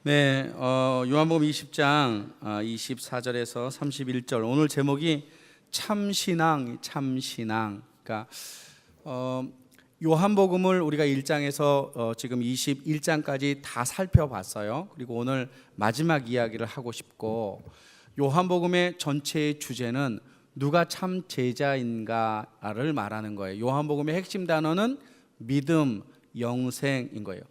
네, 요한복음 20장 24절에서 31절. 오늘 제목이 참신앙, 참신앙. 그러니까 요한복음을 우리가 1장에서 지금 21장까지 다 살펴봤어요. 그리고 오늘 마지막 이야기를 하고 싶고, 요한복음의 전체의 주제는 누가 참 제자인가를 말하는 거예요. 요한복음의 핵심 단어는 믿음, 영생인 거예요.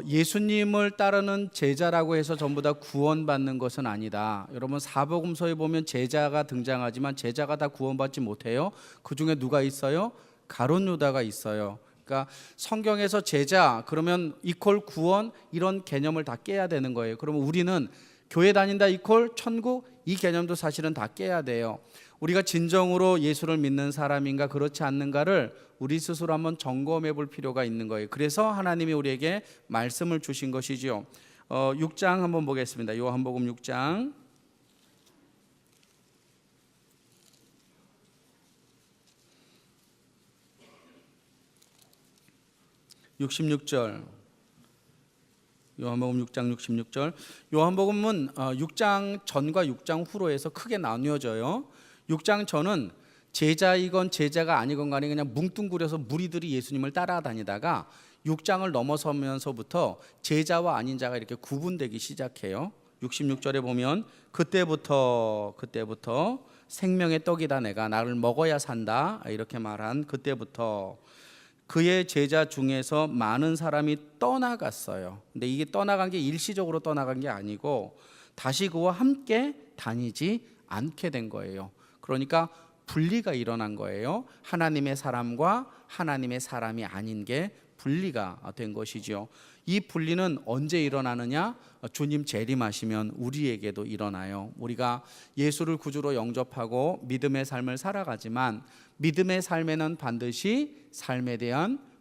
예수님을 따르는 제자라고 해서 전부 다 구원받는 것은 아니다. 여러분, 사복음서에 보면 제자가 등장하지만 제자가 다 구원받지 못해요. 그 중에 누가 있어요? 가룟 유다가 있어요. 그러니까 성경에서 제자 그러면 이퀄 구원, 이런 개념을 다 깨야 되는 거예요. 그러면 우리는 교회 다닌다 이퀄 천국, 이 개념도 사실은 다 깨야 돼요. 우리가 진정으로 예수를 믿는 사람인가 그렇지 않는가를 우리 스스로 한번 점검해 볼 필요가 있는 거예요. 그래서 하나님이 우리에게 말씀을 주신 것이지요. 6장 한번 보겠습니다. 요한복음 6장 66절. 요한복음 6장 66절. 요한복음은 6장 전과 6장 후로 해서 크게 나뉘어져요. 6장 전은 제자이건 제자가 아니건 간에 그냥 뭉뚱그려서 무리들이 예수님을 따라다니다가 6장을 넘어서면서부터 제자와 아닌 자가 이렇게 구분되기 시작해요. 66절에 보면 그때부터 생명의 떡이다 내가 나를 먹어야 산다 이렇게 말한 그때부터 그의 제자 중에서 많은 사람이 떠나갔어요. 근데 이게 떠나간 게 일시적으로 떠나간 게 아니고 다시 그와 함께 다니지 않게 된 거예요. 그러니까 분리가 일어난 거예요. 하나님의 사람과 하나님의 사람이 아닌 게 분리가 된 것이죠. 이 분리는 언제 일어나느냐? 주님 재림하시면 우리에게도 일어나요. 우리가 예수를 구주로 영접하고 믿음의 삶을 살아가지만 믿음의 삶에는 반드시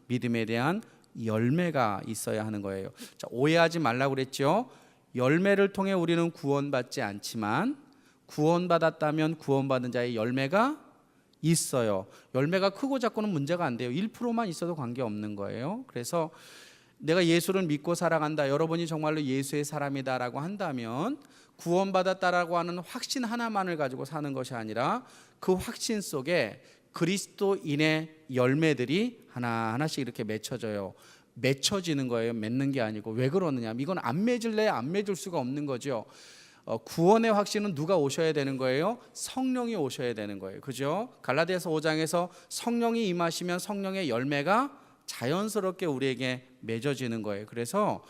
믿음에 대한 열매가 있어야 하는 거예요. 자, 오해하지 말라고 그랬죠. 열매를 통해 우리는 구원받지 않지만 구원받았다면 구원받은 자의 열매가 있어요. 열매가 크고 작고는 문제가 안 돼요. 1%만 있어도 관계없는 거예요. 그래서 내가 예수를 믿고 살아간다, 여러분이 정말로 예수의 사람이다라고 한다면 구원받았다라고 하는 확신 하나만을 가지고 사는 것이 아니라 그 확신 속에 그리스도인의 열매들이 하나하나씩 이렇게 맺혀져요. 맺혀지는 거예요. 맺는 게 아니고. 왜 그러느냐? 이건 안 맺을래 안 맺을 수가 없는 거죠. 구원의 확신은 누가 오셔야 되는 거예요? 성령이 오셔야 되는 거예요. 그죠? 갈라디아서 5장에서 성령이 임하시면 성령의 열매가 자연스럽게 우리에게 맺어지는 거예요. 그래서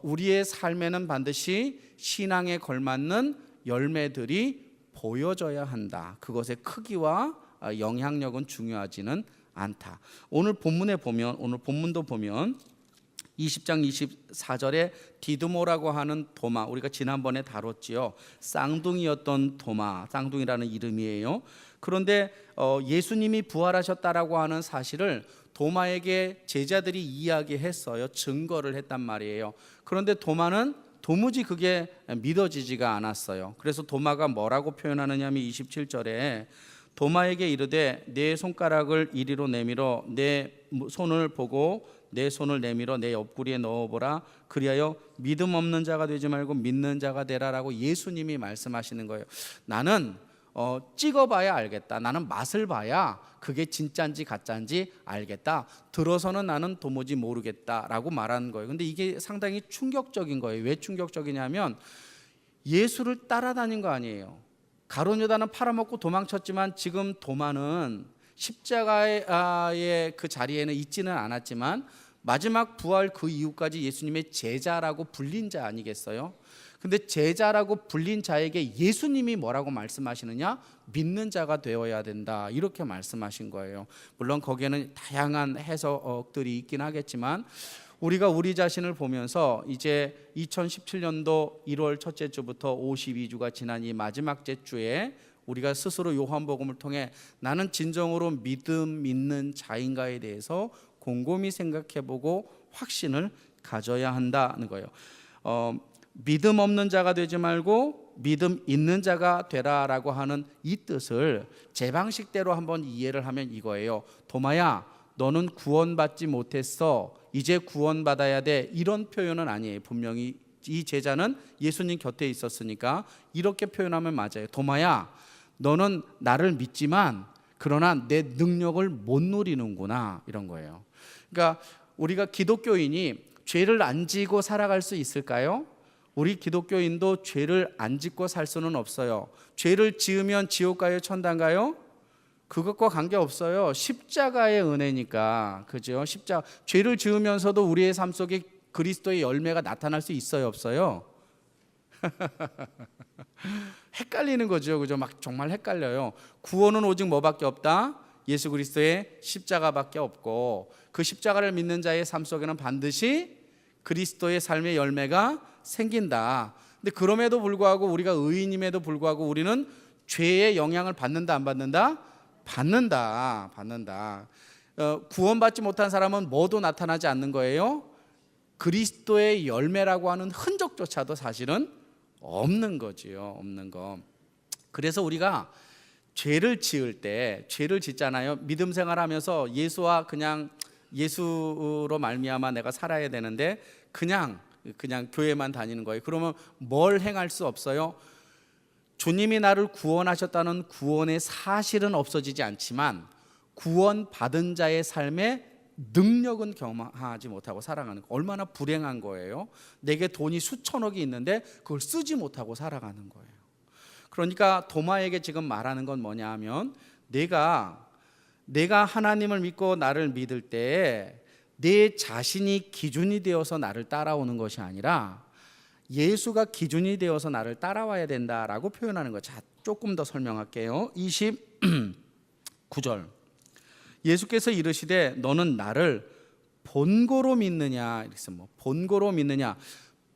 우리의 삶에는 반드시 신앙에 걸맞는 열매들이 보여져야 한다. 그것의 크기와 영향력은 중요하지는 않다. 오늘 본문도 보면 20장 24절에 디드모라고 하는 도마, 우리가 지난번에 다뤘지요. 쌍둥이였던 도마, 쌍둥이라는 이름이에요. 그런데 예수님이 부활하셨다라고 하는 사실을 도마에게 제자들이 이야기했어요. 증거를 했단 말이에요. 그런데 도마는 도무지 그게 믿어지지가 않았어요. 그래서 도마가 뭐라고 표현하느냐 하면 27절에 도마에게 이르되 내 손가락을 이리로 내밀어 내 손을 보고 내 손을 내밀어 내 옆구리에 넣어보라. 그리하여 믿음 없는 자가 되지 말고 믿는 자가 되라라고 예수님이 말씀하시는 거예요. 나는 찍어봐야 알겠다. 나는 맛을 봐야 그게 진짜인지 가짜인지 알겠다. 들어서는 나는 도무지 모르겠다라고 말하는 거예요. 근데 이게 상당히 충격적인 거예요. 왜 충격적이냐면 예수를 따라다닌 거 아니에요. 가룟 유다는 팔아먹고 도망쳤지만 지금 도마는 십자가의 그 자리에는 있지는 않았지만 마지막 부활 그 이후까지 예수님의 제자라고 불린 자 아니겠어요? 근데 제자라고 불린 자에게 예수님이 뭐라고 말씀하시느냐? 믿는 자가 되어야 된다, 이렇게 말씀하신 거예요. 물론 거기에는 다양한 해석들이 있긴 하겠지만 우리가 우리 자신을 보면서 이제 2017년도 1월 첫째 주부터 52주가 지난 이 마지막 주에 우리가 스스로 요한복음을 통해 나는 진정으로 믿는 자인가에 대해서 곰곰이 생각해보고 확신을 가져야 한다는 거예요. 믿음 없는 자가 되지 말고 믿음 있는 자가 되라라고 하는 이 뜻을 제 방식대로 한번 이해를 하면 이거예요. 도마야, 너는 구원받지 못했어. 이제 구원받아야 돼. 이런 표현은 아니에요. 분명히 이 제자는 예수님 곁에 있었으니까 이렇게 표현하면 맞아요. 도마야, 너는 나를 믿지만 그러나 내 능력을 못 누리는구나, 이런 거예요. 그러니까 우리가 기독교인이 죄를 안 지고 살아갈 수 있을까요? 우리 기독교인도 죄를 안 짓고 살 수는 없어요. 죄를 지으면 지옥 가요, 천당 가요? 그것과 관계없어요. 십자가의 은혜니까. 그죠? 죄를 지으면서도 우리의 삶 속에 그리스도의 열매가 나타날 수 있어요, 없어요? 헷갈리는 거죠. 그죠? 막 정말 헷갈려요. 구원은 오직 뭐밖에 없다? 예수 그리스도의 십자가밖에 없고, 그 십자가를 믿는 자의 삶 속에는 반드시 그리스도의 삶의 열매가 생긴다. 근데 그럼에도 불구하고, 우리가 의인임에도 불구하고 우리는 죄의 영향을 받는다, 안 받는다? 받는다. 구원받지 못한 사람은 뭐도 나타나지 않는 거예요? 그리스도의 열매라고 하는 흔적조차도 사실은 없는 거지요. 없는 거. 그래서 우리가 죄를 지을 때, 죄를 짓잖아요. 믿음 생활하면서 예수와 그냥 예수로 말미암아 내가 살아야 되는데 그냥 교회만 다니는 거예요. 그러면 뭘 행할 수 없어요? 주님이 나를 구원하셨다는 구원의 사실은 없어지지 않지만 구원받은 자의 삶에 능력은 경험하지 못하고 살아가는 거. 얼마나 불행한 거예요. 내게 돈이 수천억이 있는데 그걸 쓰지 못하고 살아가는 거예요. 그러니까 도마에게 지금 말하는 건 뭐냐 하면, 내가 하나님을 믿고 나를 믿을 때 내 자신이 기준이 되어서 나를 따라오는 것이 아니라 예수가 기준이 되어서 나를 따라와야 된다라고 표현하는 거. 자, 조금 더 설명할게요. 29절. 예수께서 이르시되 너는 나를 본고로 믿느냐. 이렇게 뭐 본고로 믿느냐.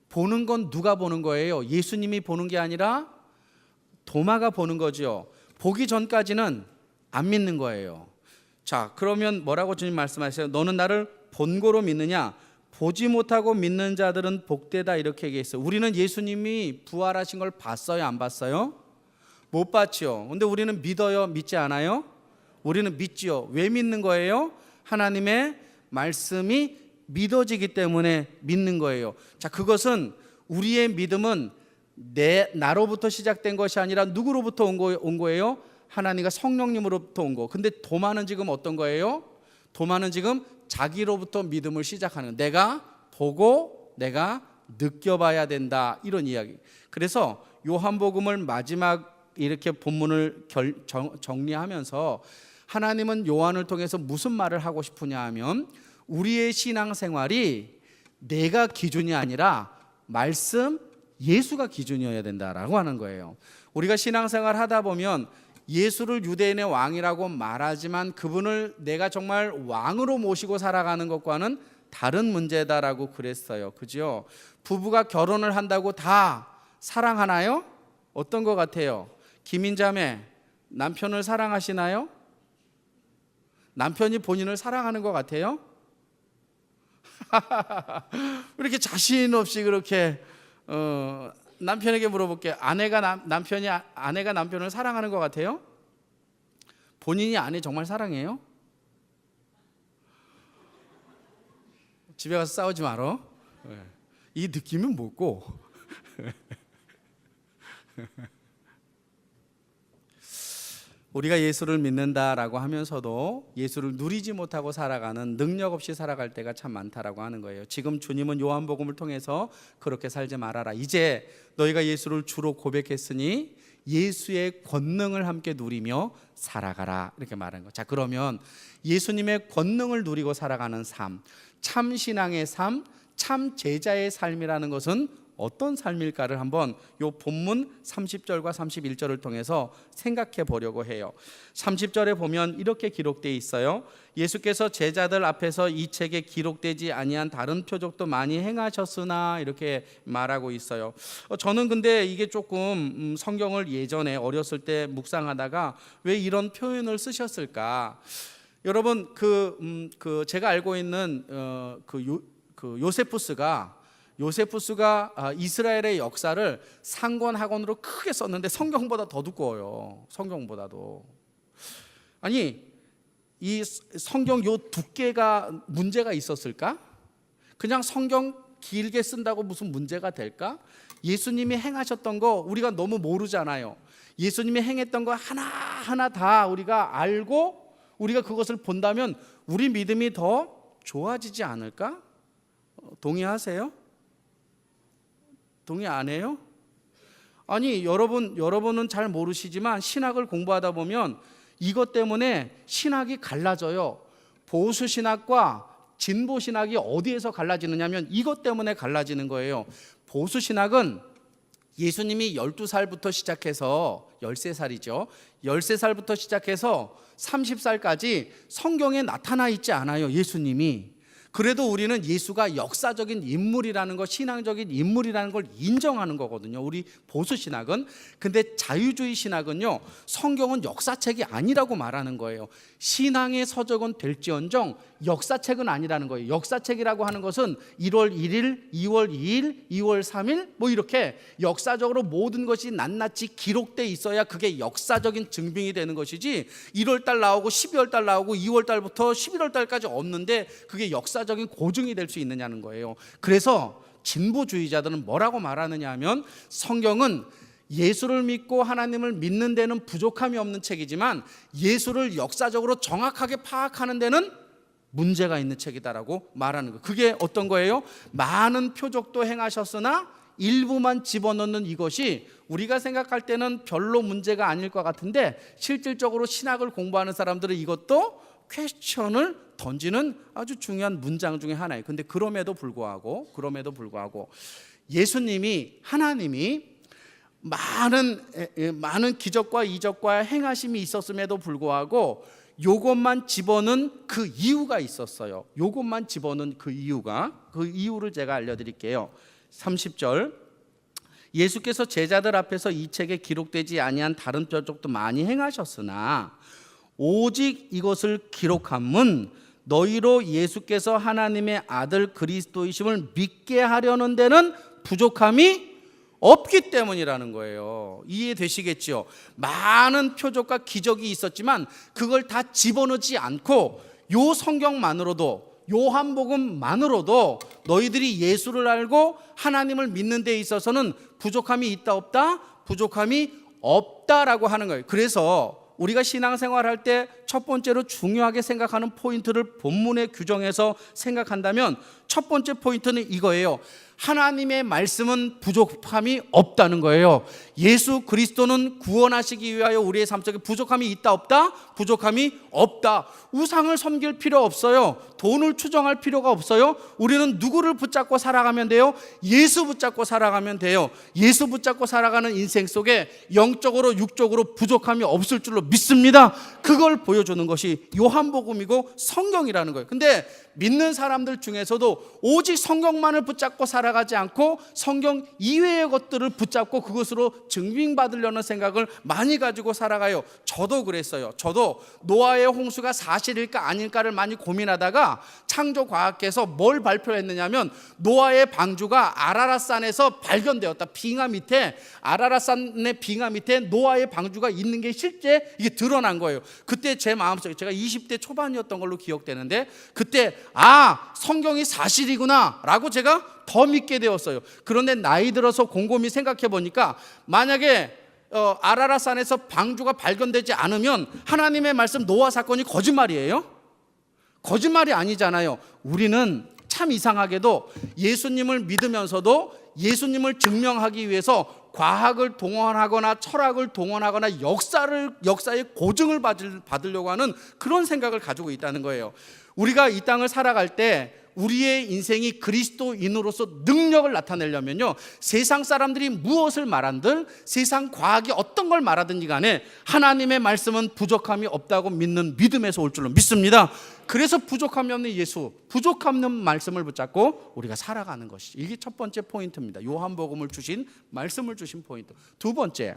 보는 건 누가 보는 거예요? 예수님이 보는 게 아니라 도마가 보는 거죠. 보기 전까지는 안 믿는 거예요. 자, 그러면 뭐라고 주님 말씀하세요? 너는 나를 본고로 믿느냐? 보지 못하고 믿는 자들은 복되다, 이렇게 얘기했어요. 우리는 예수님이 부활하신 걸 봤어요, 안 봤어요? 못 봤죠. 근데 우리는 믿어요, 믿지 않아요? 우리는 믿지요. 왜 믿는 거예요? 하나님의 말씀이 믿어지기 때문에 믿는 거예요. 자, 그것은, 우리의 믿음은 나로부터 시작된 것이 아니라 누구로부터 온 거예요? 하나님과 성령님으로부터 온 거. 근데 도마는 지금 어떤 거예요? 도마는 지금 자기로부터 믿음을 시작하는, 내가 보고 내가 느껴봐야 된다, 이런 이야기. 그래서 요한복음을 마지막 이렇게 본문을 정리하면서 하나님은 요한을 통해서 무슨 말을 하고 싶으냐 하면, 우리의 신앙생활이 내가 기준이 아니라 말씀, 예수가 기준이어야 된다라고 하는 거예요. 우리가 신앙생활 하다 보면 예수를 유대인의 왕이라고 말하지만 그분을 내가 정말 왕으로 모시고 살아가는 것과는 다른 문제다라고 그랬어요. 그죠? 부부가 결혼을 한다고 다 사랑하나요? 어떤 것 같아요? 김인자매, 남편을 사랑하시나요? 남편이 본인을 사랑하는 것 같아요? 이렇게 자신 없이 그렇게 남편에게 물어볼게요. 아내가 남편을 사랑하는 것 같아요? 본인이 아내 정말 사랑해요? 집에 가서 싸우지 말어. 이 느낌은 뭐고? 우리가 예수를 믿는다라고 하면서도 예수를 누리지 못하고 살아가는, 능력 없이 살아갈 때가 참 많다라고 하는 거예요. 지금 주님은 요한복음을 통해서 그렇게 살지 말아라. 이제 너희가 예수를 주로 고백했으니 예수의 권능을 함께 누리며 살아가라, 이렇게 말하는 거. 자, 그러면 예수님의 권능을 누리고 살아가는 삶, 참 신앙의 삶, 참 제자의 삶이라는 것은 어떤 삶일까를 한번 요 본문 30절과 31절을 통해서 생각해 보려고 해요. 30절에 보면 이렇게 기록되어 있어요. 예수께서 제자들 앞에서 이 책에 기록되지 아니한 다른 표적도 많이 행하셨으나, 이렇게 말하고 있어요. 저는 근데 이게 조금 성경을 예전에 어렸을 때 묵상하다가 왜 이런 표현을 쓰셨을까? 여러분, 제가 알고 있는 요세푸스가 이스라엘의 역사를 상권학원으로 크게 썼는데 성경보다 더 두꺼워요. 성경보다도. 아니, 이 성경 요 두께가 문제가 있었을까? 그냥 성경 길게 쓴다고 무슨 문제가 될까? 예수님이 행하셨던 거 우리가 너무 모르잖아요. 예수님이 행했던 거 하나하나 다 우리가 알고 우리가 그것을 본다면 우리 믿음이 더 좋아지지 않을까? 동의하세요? 동의 안 해요? 아니, 여러분은 잘 모르시지만 신학을 공부하다 보면 이것 때문에 신학이 갈라져요. 보수 신학과 진보 신학이 어디에서 갈라지느냐면 이것 때문에 갈라지는 거예요. 보수 신학은 예수님이 12살부터 시작해서 13살이죠. 13살부터 시작해서 30살까지 성경에 나타나 있지 않아요, 예수님이. 그래도 우리는 예수가 역사적인 인물이라는 것, 신앙적인 인물이라는 걸 인정하는 거거든요, 우리 보수 신학은. 근데 자유주의 신학은요, 성경은 역사책이 아니라고 말하는 거예요. 신앙의 서적은 될지언정 역사책은 아니라는 거예요. 역사책이라고 하는 것은 1월 1일, 2월 2일, 2월 3일 뭐 이렇게 역사적으로 모든 것이 낱낱이 기록돼 있어야 그게 역사적인 증빙이 되는 것이지, 1월 달 나오고 12월 달 나오고 2월 달부터 11월 달까지 없는데 그게 역사적인 고증이 될 수 있느냐는 거예요. 그래서 진보주의자들은 뭐라고 말하느냐 하면, 성경은 예수를 믿고 하나님을 믿는 데는 부족함이 없는 책이지만 예수를 역사적으로 정확하게 파악하는 데는 문제가 있는 책이다라고 말하는 거예요. 그게 어떤 거예요? 많은 표적도 행하셨으나 일부만 집어넣는 이것이 우리가 생각할 때는 별로 문제가 아닐 것 같은데, 실질적으로 신학을 공부하는 사람들은 이것도 퀘스천을 던지는 아주 중요한 문장 중에 하나예요. 근데 그럼에도 불구하고 예수님이, 하나님이 많은 기적과 이적과 행하심이 있었음에도 불구하고 요것만 집어넣은 그 이유가 있었어요. 요것만 집어넣은 그 이유를 제가 알려드릴게요. 30절, 예수께서 제자들 앞에서 이 책에 기록되지 아니한 다른 표적도 많이 행하셨으나 오직 이것을 기록함은 너희로 예수께서 하나님의 아들 그리스도이심을 믿게 하려는 데는 부족함이 없기 때문이라는 거예요. 이해되시겠죠? 많은 표적과 기적이 있었지만 그걸 다 집어넣지 않고 요 성경만으로도, 요한복음만으로도 너희들이 예수를 알고 하나님을 믿는 데 있어서는 부족함이 있다 없다? 부족함이 없다라고 하는 거예요. 그래서 우리가 신앙생활할 때 첫 번째로 중요하게 생각하는 포인트를 본문에 규정해서 생각한다면 첫 번째 포인트는 이거예요. 하나님의 말씀은 부족함이 없다는 거예요. 예수 그리스도는 구원하시기 위하여 우리의 삶 속에 부족함이 있다 없다? 부족함이 없다. 우상을 섬길 필요 없어요. 돈을 추정할 필요가 없어요. 우리는 누구를 붙잡고 살아가면 돼요? 예수 붙잡고 살아가면 돼요. 예수 붙잡고 살아가는 인생 속에 영적으로 육적으로 부족함이 없을 줄로 믿습니다. 그걸 보여주는 것이 요한복음이고 성경이라는 거예요. 근데 믿는 사람들 중에서도 오직 성경만을 붙잡고 살아가지 않고 성경 이외의 것들을 붙잡고 그것으로 증빙받으려는 생각을 많이 가지고 살아가요. 저도 그랬어요. 저도 노아의 홍수가 사실일까 아닐까를 많이 고민하다가 창조과학계에서 뭘 발표했느냐면, 노아의 방주가 아라랏산에서 발견되었다. 빙하 밑에, 아라랏산의 빙하 밑에 노아의 방주가 있는 게 실제 이게 드러난 거예요. 그때 제 마음속에, 제가 20대 초반이었던 걸로 기억되는데, 그때 성경이 사실이구나 라고 제가 더 믿게 되었어요. 그런데 나이 들어서 곰곰이 생각해 보니까, 만약에 아라랏산에서 방주가 발견되지 않으면 하나님의 말씀 노아 사건이 거짓말이에요? 거짓말이 아니잖아요. 우리는 참 이상하게도 예수님을 믿으면서도 예수님을 증명하기 위해서 과학을 동원하거나 철학을 동원하거나 역사의 고증을 받으려고 하는 그런 생각을 가지고 있다는 거예요. 우리가 이 땅을 살아갈 때 우리의 인생이 그리스도인으로서 능력을 나타내려면요, 세상 사람들이 무엇을 말한들, 세상 과학이 어떤 걸 말하든지 간에 하나님의 말씀은 부족함이 없다고 믿는 믿음에서 올 줄로 믿습니다. 그래서 부족함이 없는 예수, 부족함 없는 말씀을 붙잡고 우리가 살아가는 것이, 이게 첫 번째 포인트입니다. 요한복음을 주신, 말씀을 주신 포인트. 두 번째,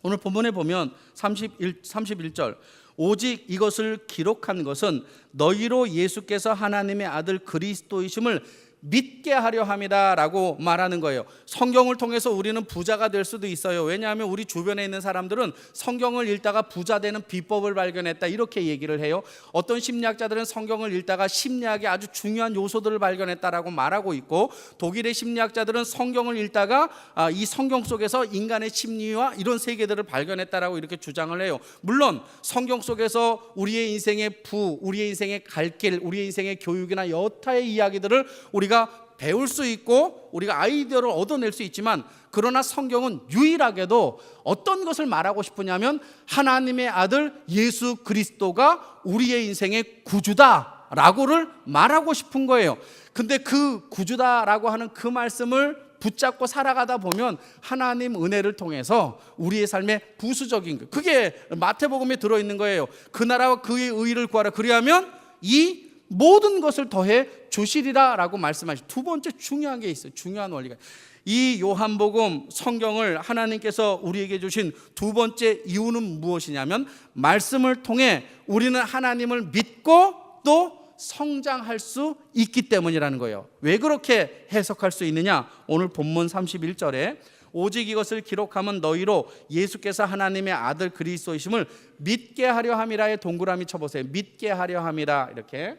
오늘 본문에 보면 31절, 오직 이것을 기록한 것은 너희로 예수께서 하나님의 아들 그리스도이심을 믿게 하려 함이다라고 말하는 거예요. 성경을 통해서 우리는 부자가 될 수도 있어요. 왜냐하면 우리 주변에 있는 사람들은 성경을 읽다가 부자 되는 비법을 발견했다 이렇게 얘기를 해요. 어떤 심리학자들은 성경을 읽다가 심리학의 아주 중요한 요소들을 발견했다라고 말하고 있고, 독일의 심리학자들은 성경을 읽다가 이 성경 속에서 인간의 심리와 이런 세계들을 발견했다라고 이렇게 주장을 해요. 물론 성경 속에서 우리의 인생의 우리의 인생의 갈 길, 우리의 인생의 교육이나 여타의 이야기들을 우리가 배울 수 있고 우리가 아이디어를 얻어낼 수 있지만, 그러나 성경은 유일하게도 어떤 것을 말하고 싶으냐면 하나님의 아들 예수 그리스도가 우리의 인생의 구주다라고를 말하고 싶은 거예요. 근데 그 구주다라고 하는 그 말씀을 붙잡고 살아가다 보면 하나님 은혜를 통해서 우리의 삶에 부수적인 것, 그게 마태복음에 들어있는 거예요. 그 나라와 그의 의를 구하라, 그리하면 이 모든 것을 더해 주시리라 라고 말씀하시죠. 두 번째 중요한 게 있어요. 중요한 원리가, 이 요한복음 성경을 하나님께서 우리에게 주신 두 번째 이유는 무엇이냐면, 말씀을 통해 우리는 하나님을 믿고 또 성장할 수 있기 때문이라는 거예요. 왜 그렇게 해석할 수 있느냐? 오늘 본문 31절에 오직 이것을 기록하면 너희로 예수께서 하나님의 아들 그리스도이심을 믿게 하려 함이라에 동그라미 쳐보세요. 믿게 하려 함이라. 이렇게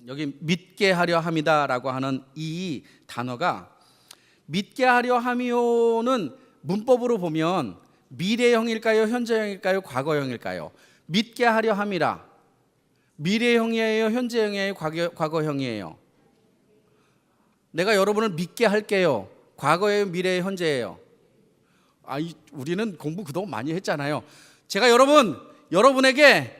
여기 믿게 하려 함이다라고 하는 이 단어가, 믿게 하려 함이요는 문법으로 보면 미래형일까요? 현재형일까요? 과거형일까요? 믿게 하려 함이라 미래형이에요? 현재형이에요? 과거형이에요? 내가 여러분을 믿게 할게요. 과거예요? 미래예요? 현재예요? 우리는 공부 그동안 많이 했잖아요. 제가 여러분에게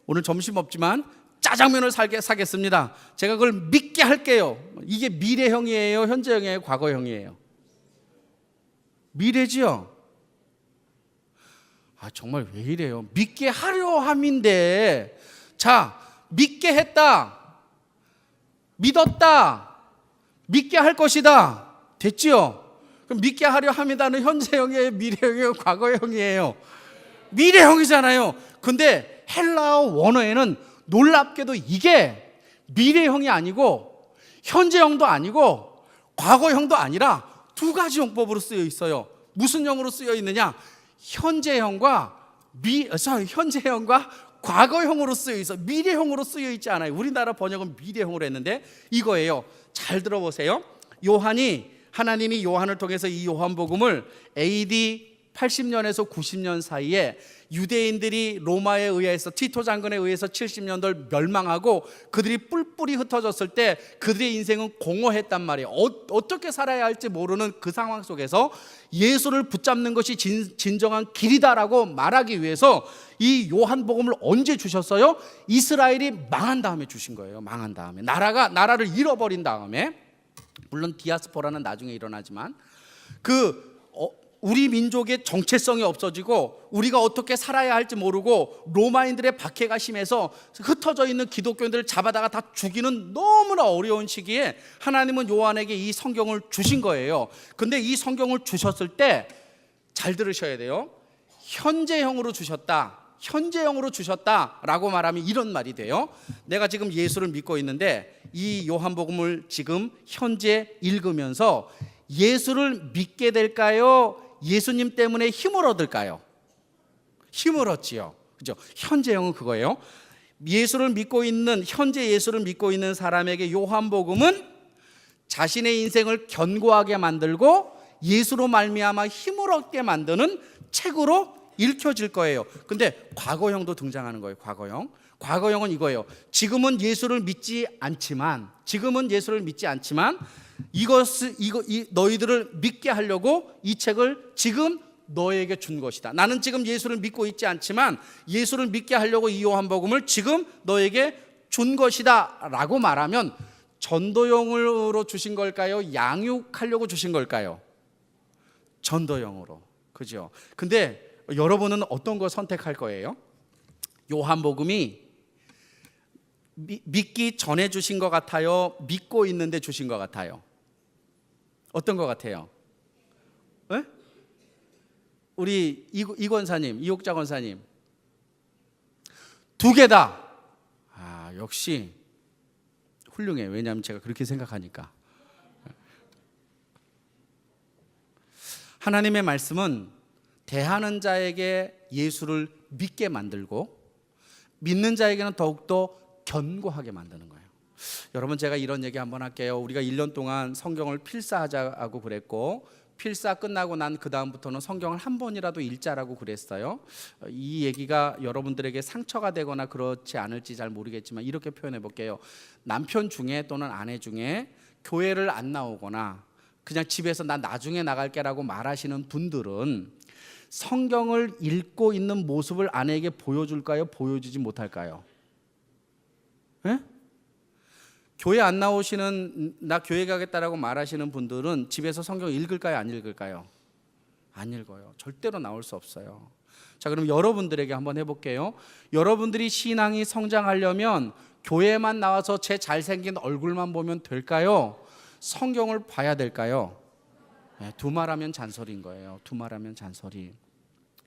오늘 점심 없지만 짜장면을 사겠습니다. 제가 그걸 믿게 할게요. 이게 미래형이에요? 현재형이에요? 과거형이에요? 미래지요. 정말 왜 이래요? 믿게 하려 함인데, 자, 믿게 했다, 믿었다, 믿게 할 것이다, 됐지요? 그럼 믿게 하려 함이다는 현재형이에요? 미래형이에요? 과거형이에요? 미래형이잖아요. 근데 헬라어 원어에는 놀랍게도 이게 미래형이 아니고 현재형도 아니고 과거형도 아니라 두 가지 용법으로 쓰여 있어요. 무슨 형으로 쓰여 있느냐? 현재형과 과거형으로 쓰여 있어. 미래형으로 쓰여 있지 않아요. 우리나라 번역은 미래형으로 했는데 이거예요. 잘 들어보세요. 하나님이 요한을 통해서 이 요한복음을 AD 80년에서 90년 사이에 유대인들이 로마에 의해서, 티토 장군에 의해서 70년들 멸망하고 그들이 뿔뿔이 흩어졌을 때 그들의 인생은 공허했단 말이에요. 어떻게 살아야 할지 모르는 그 상황 속에서 예수를 붙잡는 것이 진정한 길이다라고 말하기 위해서 이 요한복음을 언제 주셨어요? 이스라엘이 망한 다음에 주신 거예요. 망한 다음에, 나라를 잃어버린 다음에. 물론 디아스포라는 나중에 일어나지만, 우리 민족의 정체성이 없어지고 우리가 어떻게 살아야 할지 모르고 로마인들의 박해가 심해서 흩어져 있는 기독교인들을 잡아다가 다 죽이는 너무나 어려운 시기에 하나님은 요한에게 이 성경을 주신 거예요. 근데 이 성경을 주셨을 때 잘 들으셔야 돼요. 현재형으로 주셨다라고 말하면 이런 말이 돼요. 내가 지금 예수를 믿고 있는데 이 요한복음을 지금 현재 읽으면서 예수를 믿게 될까요? 예수님 때문에 힘을 얻을까요? 힘을 얻지요. 그죠? 현재형은 그거예요. 현재 예수를 믿고 있는 사람에게 요한복음은 자신의 인생을 견고하게 만들고 예수로 말미암아 힘을 얻게 만드는 책으로 읽혀질 거예요. 근데 과거형도 등장하는 거예요. 과거형은 이거예요. 지금은 예수를 믿지 않지만 너희들을 믿게 하려고 이 책을 지금 너에게 준 것이다. 나는 지금 예수를 믿고 있지 않지만 예수를 믿게 하려고 이 요한복음을 지금 너에게 준 것이다 라고 말하면 전도용으로 주신 걸까요? 양육하려고 주신 걸까요? 전도용으로. 그죠? 근데 여러분은 어떤 거 선택할 거예요? 요한복음이 믿기 전에 주신 것 같아요? 믿고 있는데 주신 것 같아요? 어떤 것 같아요? 네? 우리 이옥자 권사님, 2개다. 역시 훌륭해. 왜냐하면 제가 그렇게 생각하니까. 하나님의 말씀은 대하는 자에게 예수를 믿게 만들고 믿는 자에게는 더욱더 견고하게 만드는 거예요. 여러분, 제가 이런 얘기 한번 할게요. 우리가 1년 동안 성경을 필사하자고 그랬고, 필사 끝나고 난 그 다음부터는 성경을 한 번이라도 읽자라고 그랬어요. 이 얘기가 여러분들에게 상처가 되거나 그렇지 않을지 잘 모르겠지만 이렇게 표현해 볼게요. 남편 중에 또는 아내 중에 교회를 안 나오거나 그냥 집에서 나 나중에 나갈게라고 말하시는 분들은 성경을 읽고 있는 모습을 아내에게 보여줄까요? 보여주지 못할까요? 예? 교회 안 나오시는, 나 교회 가겠다라고 말하시는 분들은 집에서 성경 읽을까요? 안 읽을까요? 안 읽어요. 절대로 나올 수 없어요. 자, 그럼 여러분들에게 한번 해볼게요. 여러분들이 신앙이 성장하려면 교회만 나와서 제 잘생긴 얼굴만 보면 될까요? 성경을 봐야 될까요? 네, 두말하면 잔소리인 거예요. 두말하면 잔소리.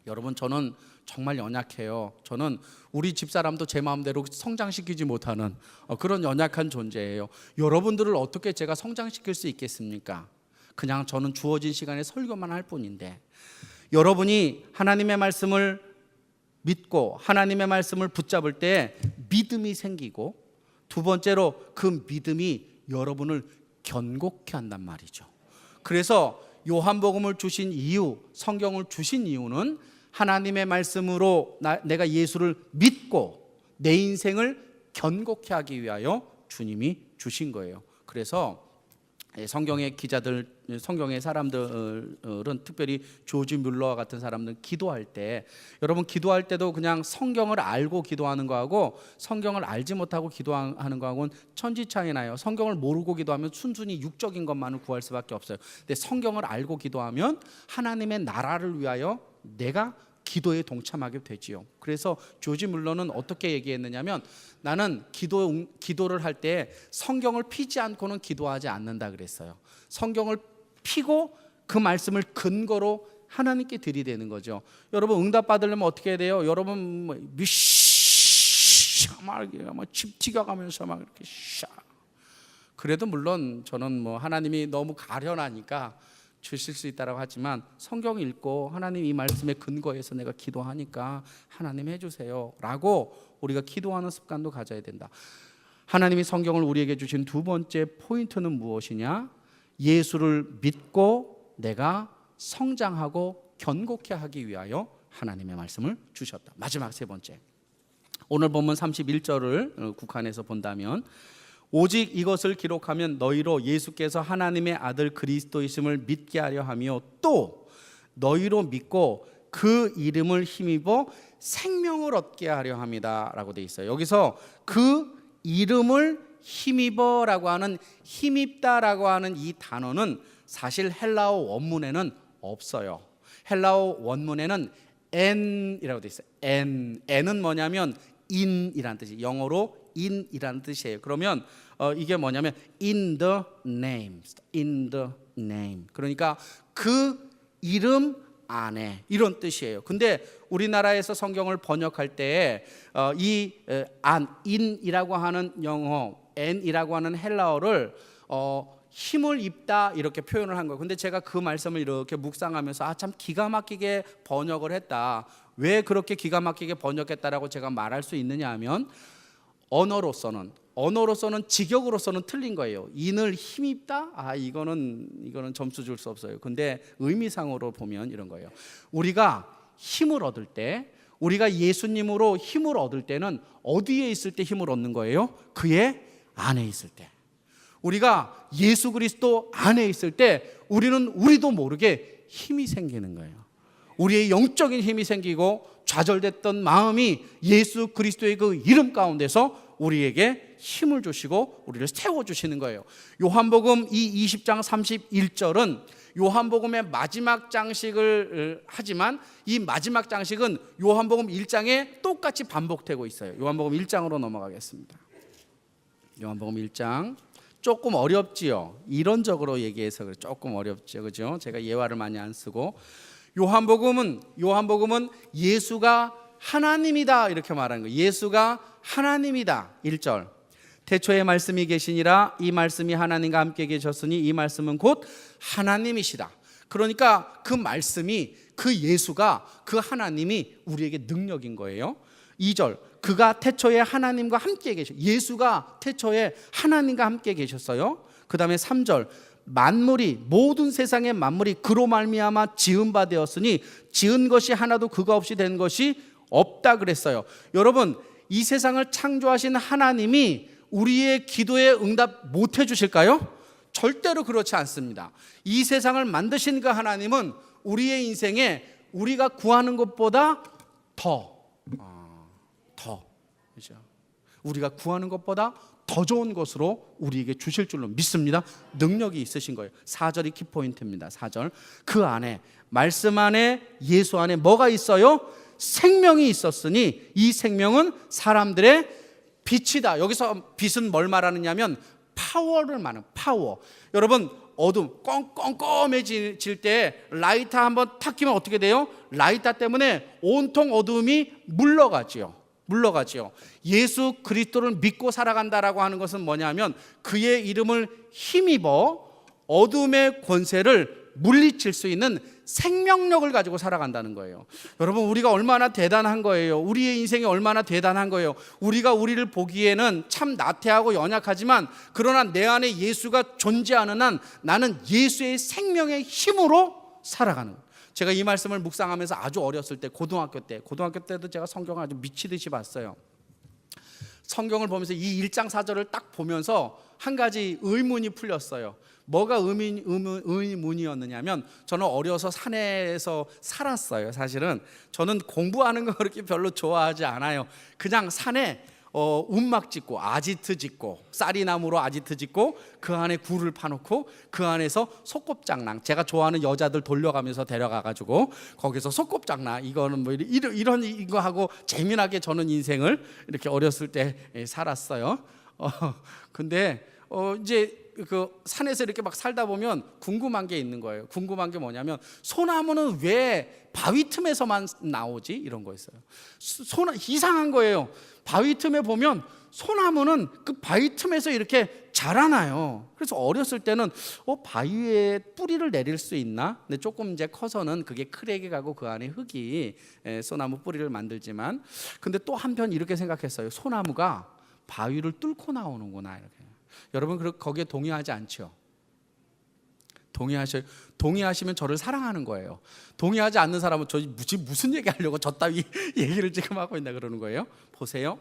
여러분, 저는 정말 연약해요. 저는 우리 집사람도 제 마음대로 성장시키지 못하는 그런 연약한 존재예요. 여러분들을 어떻게 제가 성장시킬 수 있겠습니까? 그냥 저는 주어진 시간에 설교만 할 뿐인데, 여러분이 하나님의 말씀을 믿고 하나님의 말씀을 붙잡을 때 믿음이 생기고, 두 번째로 그 믿음이 여러분을 견고케 한단 말이죠. 그래서 요한복음을 주신 이유, 성경을 주신 이유는 하나님의 말씀으로 내가 예수를 믿고 내 인생을 견고케 하기 위하여 주님이 주신 거예요. 그래서 성경의 기자들, 성경의 사람들은, 특별히 조지 뮬러와 같은 사람들은 기도할 때, 여러분 기도할 때도 그냥 성경을 알고 기도하는 거하고 성경을 알지 못하고 기도하는 거하고는 천지차이 나요. 성경을 모르고 기도하면 순순히 육적인 것만을 구할 수밖에 없어요. 근데 성경을 알고 기도하면 하나님의 나라를 위하여 내가 기도에 동참하게 되지요. 그래서 조지 뮬러는 어떻게 얘기했느냐면, 나는 기도를 할 때 성경을 피지 않고는 기도하지 않는다 그랬어요. 성경을 피고 그 말씀을 근거로 하나님께 들이대는 거죠. 여러분, 응답 받으려면 어떻게 해야 돼요? 여러분 막 집튀겨가면서 막 이렇게 그래도 물론 저는 하나님이 너무 가련하니까 주실 수 있다고 하지만, 성경 읽고 하나님 이 말씀의 근거에서 내가 기도하니까 하나님 해주세요 라고 우리가 기도하는 습관도 가져야 된다. 하나님이 성경을 우리에게 주신 두 번째 포인트는 무엇이냐? 예수를 믿고 내가 성장하고 견고케 하기 위하여 하나님의 말씀을 주셨다. 마지막 세 번째, 오늘 본문 31절을 국한해서 본다면, 오직 이것을 기록하면 너희로 예수께서 하나님의 아들 그리스도이심을 믿게 하려 하며 또 너희로 믿고 그 이름을 힘입어 생명을 얻게 하려 합니다 라고 돼 있어요. 여기서 그 이름을 힘입어라고 하는, 힘입다라고 하는 이 단어는 사실 헬라어 원문에는 없어요. 헬라어 원문에는 n이라고 돼 있어요. n은 뭐냐면 in이라는 뜻이, 영어로 in이라는 뜻이에요. 그러면 이게 뭐냐면 in the name. 그러니까 그 이름 안에, 이런 뜻이에요. 근데 우리나라에서 성경을 번역할 때 이 in이라고 하는 영어, n이라고 하는 헬라어를 힘을 입다 이렇게 표현을 한 거예요. 근데 제가 그 말씀을 이렇게 묵상하면서 참 기가 막히게 번역을 했다. 왜 그렇게 기가 막히게 번역했다라고 제가 말할 수 있느냐 하면, 언어로서는 직역으로서는 틀린 거예요. 인을 힘입다? 이거는 점수 줄 수 없어요. 근데 의미상으로 보면 이런 거예요. 우리가 힘을 얻을 때, 우리가 예수님으로 힘을 얻을 때는 어디에 있을 때 힘을 얻는 거예요? 그의 안에 있을 때. 우리가 예수 그리스도 안에 있을 때 우리도 모르게 힘이 생기는 거예요. 우리의 영적인 힘이 생기고 좌절됐던 마음이 예수 그리스도의 그 이름 가운데서 우리에게 힘을 주시고 우리를 세워주시는 거예요. 요한복음 이 20장 31절은 요한복음의 마지막 장식을 하지만, 이 마지막 장식은 요한복음 1장에 똑같이 반복되고 있어요. 요한복음 1장으로 넘어가겠습니다. 요한복음 1장 조금 어렵지요. 이론적으로 얘기해서 조금 어렵죠, 그죠? 제가 예화를 많이 안 쓰고, 요한복음은 예수가 하나님이다 이렇게 말하는 거예요. 예수가 하나님이다. 1절 태초에 말씀이 계시니라 이 말씀이 하나님과 함께 계셨으니 이 말씀은 곧 하나님이시다. 그러니까 그 말씀이, 그 예수가, 그 하나님이 우리에게 능력인 거예요. 2절 그가 태초에 하나님과 함께 예수가 태초에 하나님과 함께 계셨어요. 그 다음에 3절 만물이, 모든 세상의 만물이 그로 말미암아 지은 바 되었으니 지은 것이 하나도 그가 없이 된 것이 없다 그랬어요. 여러분, 이 세상을 창조하신 하나님이 우리의 기도에 응답 못 해주실까요? 절대로 그렇지 않습니다. 이 세상을 만드신 그 하나님은 우리의 인생에 우리가 구하는 것보다 더 그렇죠? 우리가 구하는 것보다 더 좋은 것으로 우리에게 주실 줄로 믿습니다. 능력이 있으신 거예요. 4절이 키포인트입니다. 4절 그 안에, 말씀 안에, 예수 안에 뭐가 있어요? 생명이 있었으니 이 생명은 사람들의 빛이다. 여기서 빛은 뭘 말하느냐면 파워를 말하는, 파워. 여러분, 어둠 껌껌해질 때 라이터 한번 탁 끼면 어떻게 돼요? 라이터 때문에 온통 어둠이 물러가지요. 예수 그리스도를 믿고 살아간다라고 하는 것은 뭐냐면 그의 이름을 힘입어 어둠의 권세를 물리칠 수 있는 생명력을 가지고 살아간다는 거예요. 여러분, 우리가 얼마나 대단한 거예요. 우리의 인생이 얼마나 대단한 거예요. 우리가 우리를 보기에는 참 나태하고 연약하지만 그러나 내 안에 예수가 존재하는 한 나는 예수의 생명의 힘으로 살아가는 거예요. 제가 이 말씀을 묵상하면서 아주 어렸을 때, 고등학교 때도 제가 성경을 아주 미치듯이 봤어요. 성경을 보면서 이 1장 4절을 딱 보면서 한 가지 의문이 풀렸어요. 뭐가 의문이었느냐면, 저는 어려서 산에서 살았어요. 사실은 저는 공부하는 거 그렇게 별로 좋아하지 않아요. 그냥 산에 움막 짓고 아지트 짓고 쌀이나무로 아지트 짓고 그 안에 굴을 파놓고 그 안에서 소꿉장난, 제가 좋아하는 여자들 돌려가면서 데려가가지고 거기서 소꿉장난, 이거는 뭐 이런 이거 하고 재미나게 저는 인생을 이렇게 어렸을 때 살았어요. 근데 이제 그 산에서 이렇게 막 살다 보면 궁금한 게 있는 거예요. 궁금한 게 뭐냐면 소나무는 왜 바위 틈에서만 나오지? 이런 거였어요. 이상한 거예요. 바위 틈에 보면 소나무는 그 바위 틈에서 이렇게 자라나요. 그래서 어렸을 때는 바위에 뿌리를 내릴 수 있나? 근데 조금 이제 커서는 그게 크랙이 가고 그 안에 흙이 소나무 뿌리를 만들지만, 근데 또 한편 이렇게 생각했어요. 소나무가 바위를 뚫고 나오는구나 이렇게. 여러분, 거기에 동의하지 않죠? 동의하시면 저를 사랑하는 거예요. 동의하지 않는 사람은 저 무슨 얘기하려고 저 따위 얘기를 지금 하고 있나 그러는 거예요. 보세요,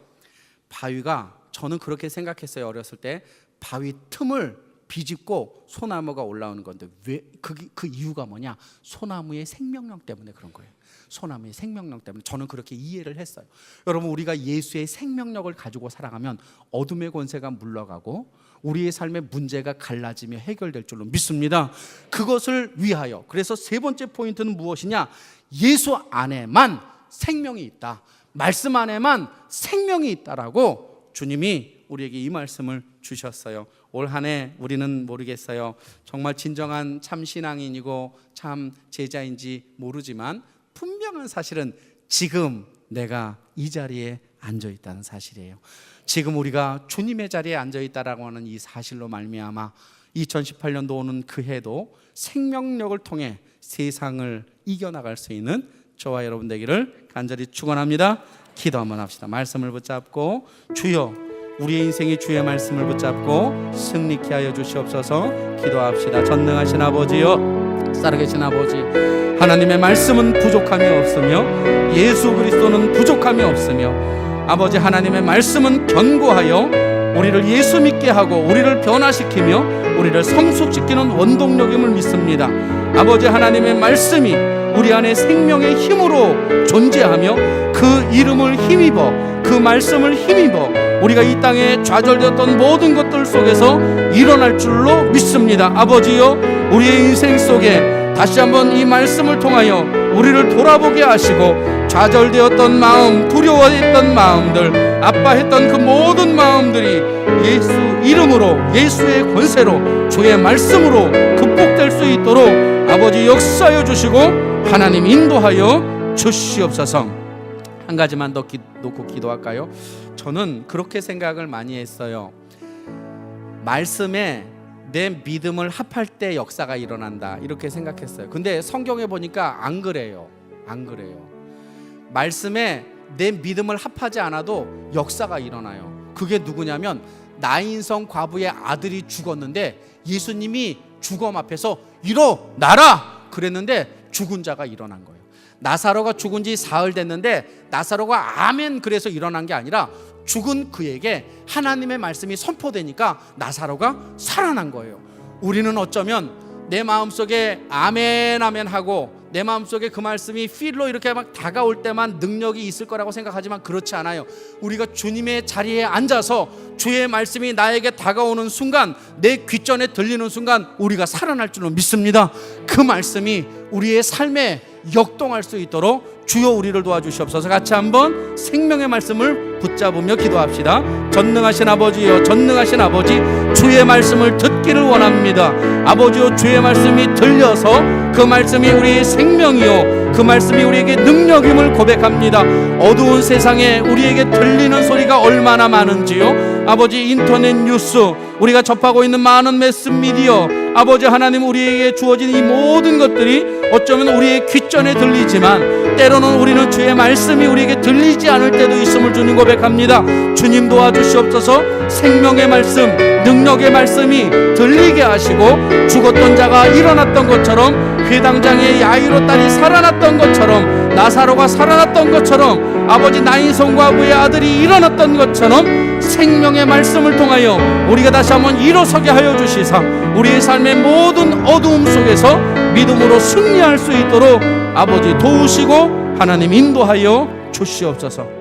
바위가, 저는 그렇게 생각했어요. 어렸을 때 바위 틈을 비집고 소나무가 올라오는 건데 왜 그 이유가 뭐냐? 소나무의 생명력 때문에 그런 거예요. 소나무의 생명력 때문에 저는 그렇게 이해를 했어요. 여러분, 우리가 예수의 생명력을 가지고 살아가면 어둠의 권세가 물러가고 우리의 삶의 문제가 갈라지며 해결될 줄로 믿습니다. 그것을 위하여, 그래서 세 번째 포인트는 무엇이냐? 예수 안에만 생명이 있다, 말씀 안에만 생명이 있다라고 주님이 우리에게 이 말씀을 주셨어요. 올 한 해 우리는 모르겠어요. 정말 진정한 참 신앙인이고 참 제자인지 모르지만 분명한 사실은 지금 내가 이 자리에 앉아 있다는 사실이에요. 지금 우리가 주님의 자리에 앉아 있다라고 하는 이 사실로 말미암아 2018년도 오는 그 해도 생명력을 통해 세상을 이겨나갈 수 있는 저와 여러분 되기를 간절히 축원합니다. 기도 한번 합시다. 말씀을 붙잡고, 주여, 우리의 인생이 주의 말씀을 붙잡고 승리케 하여 주시옵소서. 기도합시다. 전능하신 아버지여, 살아계신 아버지, 하나님의 말씀은 부족함이 없으며 예수 그리스도는 부족함이 없으며 아버지, 하나님의 말씀은 견고하여 우리를 예수 믿게 하고 우리를 변화시키며 우리를 성숙시키는 원동력임을 믿습니다. 아버지, 하나님의 말씀이 우리 안에 생명의 힘으로 존재하며 그 이름을 힘입어, 그 말씀을 힘입어 우리가 이 땅에 좌절되었던 모든 것들 속에서 일어날 줄로 믿습니다. 아버지여, 우리의 인생 속에 다시 한번 이 말씀을 통하여 우리를 돌아보게 하시고 좌절되었던 마음, 두려워했던 마음들, 아파했던 그 모든 마음들이 예수 이름으로, 예수의 권세로, 주의 말씀으로 극복될 수 있도록 아버지 역사하여 주시고 하나님 인도하여 주시옵소서. 한 가지만 더 놓고 기도할까요? 저는 그렇게 생각을 많이 했어요. 말씀에 내 믿음을 합할 때 역사가 일어난다, 이렇게 생각했어요. 근데 성경에 보니까 안 그래요. 말씀에 내 믿음을 합하지 않아도 역사가 일어나요. 그게 누구냐면 나인성 과부의 아들이 죽었는데 예수님이 죽음 앞에서 일어나라 그랬는데 죽은 자가 일어난 거예요. 나사로가 죽은 지 사흘 됐는데 나사로가 아멘 그래서 일어난 게 아니라 죽은 그에게 하나님의 말씀이 선포되니까 나사로가 살아난 거예요. 우리는 어쩌면 내 마음속에 아멘 아멘 하고 내 마음속에 그 말씀이 필로 이렇게 막 다가올 때만 능력이 있을 거라고 생각하지만 그렇지 않아요. 우리가 주님의 자리에 앉아서 주의 말씀이 나에게 다가오는 순간, 내 귓전에 들리는 순간 우리가 살아날 줄로 믿습니다. 그 말씀이 우리의 삶에 역동할 수 있도록 주여 우리를 도와주시옵소서. 같이 한번 생명의 말씀을 붙잡으며 기도합시다. 전능하신 아버지여, 전능하신 아버지, 주의 말씀을 듣기를 원합니다. 아버지여, 주의 말씀이 들려서 그 말씀이 우리의 생명이요 그 말씀이 우리에게 능력임을 고백합니다. 어두운 세상에 우리에게 들리는 소리가 얼마나 많은지요. 아버지, 인터넷 뉴스, 우리가 접하고 있는 많은 매스미디어, 아버지 하나님, 우리에게 주어진 이 모든 것들이 어쩌면 우리의 귓전에 들리지만 때로는 우리는 주의 말씀이 우리에게 들리지 않을 때도 있음을 주님 고백합니다. 주님 도와주시옵소서. 생명의 말씀, 능력의 말씀이 들리게 하시고 죽었던 자가 일어났던 것처럼, 회당장의 야이로 딸이 살아났던 것처럼, 나사로가 살아났던 것처럼, 아버지 나인성 과부의 아들이 일어났던 것처럼 생명의 말씀을 통하여 우리가 다시 한번 일어서게 하여 주시사 우리의 삶의 모든 어두움 속에서 믿음으로 승리할 수 있도록 아버지 도우시고 하나님 인도하여 주시옵소서.